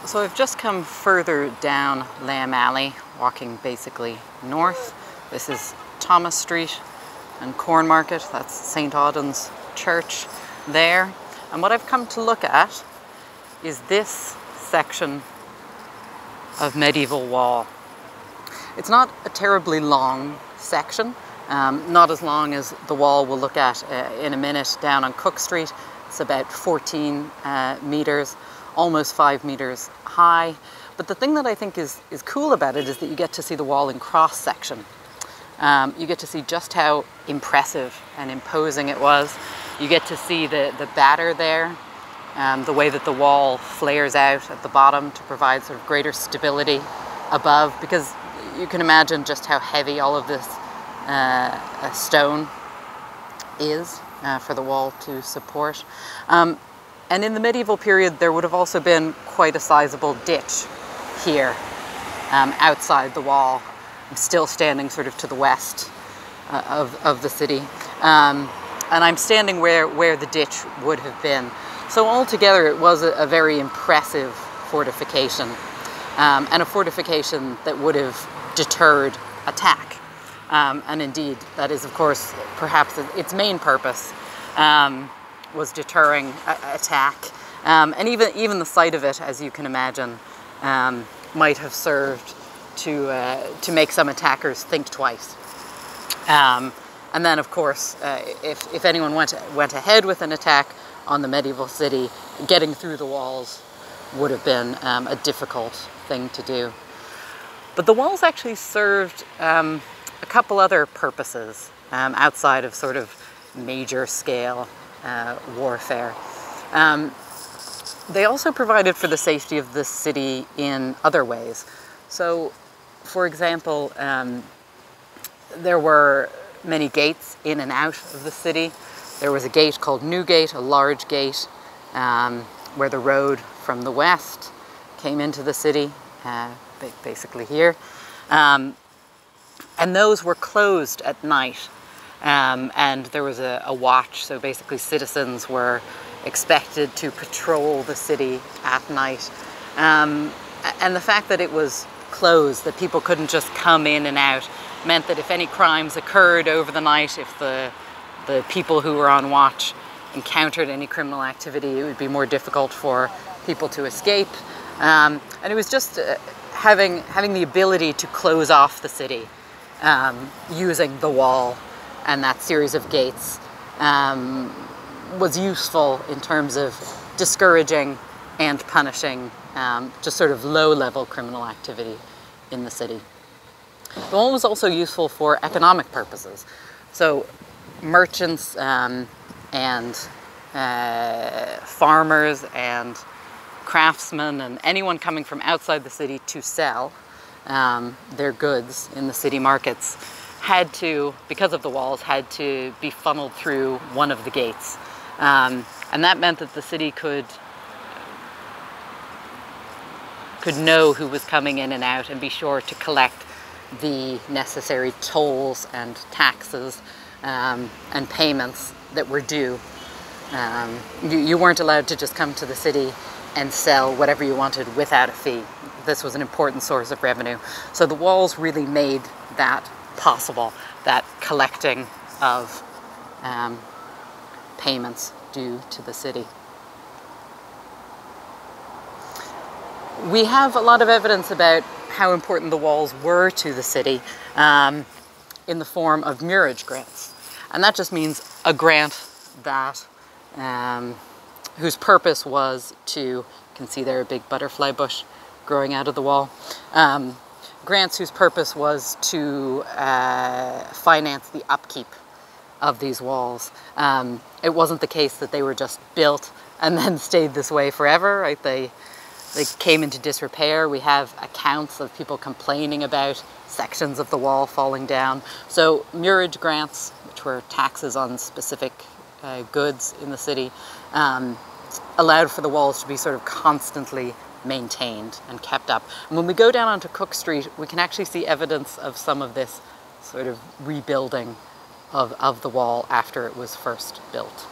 So I've just come further down Lamb Alley, walking basically north. This is Thomas Street and Cornmarket. That's St. Auden's Church there. And what I've come to look at is this section of medieval wall. It's not a terribly long section, not as long as the wall we'll look at in a minute down on Cook Street. It's about 14 meters, almost 5 meters high. But the thing that I think is cool about it is that you get to see the wall in cross section. You get to see just how impressive and imposing it was. You get to see the batter there, the way that the wall flares out at the bottom to provide sort of greater stability above, because you can imagine just how heavy all of this stone is for the wall to support. And in the medieval period, there would have also been quite a sizable ditch here outside the wall. I'm still standing sort of to the west of the city. And I'm standing where the ditch would have been. So altogether, it was a very impressive fortification, and a fortification that would have deterred attack. And indeed, that is, of course, perhaps its main purpose, was deterring attack. And even the sight of it, as you can imagine, might have served to make some attackers think twice. And then, of course, if anyone went ahead with an attack on the medieval city, getting through the walls would have been a difficult thing to do. But the walls actually served a couple other purposes outside of sort of major scale warfare. They also provided for the safety of the city in other ways. So, for example, there were many gates in and out of the city. There was a gate called Newgate, a large gate, where the road from the west came into the city, basically here. And those were closed at night. And there was a watch, so basically citizens were expected to patrol the city at night. And the fact that it was closed, that people couldn't just come in and out, meant that if any crimes occurred over the night, if the people who were on watch encountered any criminal activity, it would be more difficult for people to escape. And it was just having the ability to close off the city using the wall and that series of gates was useful in terms of discouraging and punishing just sort of low-level criminal activity in the city. The wall was also useful for economic purposes. So merchants and farmers and craftsmen and anyone coming from outside the city to sell their goods in the city markets had to, because of the walls, had to be funneled through one of the gates. And that meant that the city could know who was coming in and out and be sure to collect the necessary tolls and taxes and payments that were due. You weren't allowed to just come to the city and sell whatever you wanted without a fee. This was an important source of revenue. So the walls really made that possible, that collecting of payments due to the city. We have a lot of evidence about how important the walls were to the city in the form of murage grants. And that just means a grant that whose purpose was to, you can see there a big butterfly bush growing out of the wall, grants whose purpose was to finance the upkeep of these walls. It wasn't the case that they were just built and then stayed this way forever, right? They came into disrepair. We have accounts of people complaining about sections of the wall falling down. So murage grants, which were taxes on specific goods in the city, allowed for the walls to be sort of constantly maintained and kept up. And when we go down onto Cook Street, we can actually see evidence of some of this sort of rebuilding of the wall after it was first built.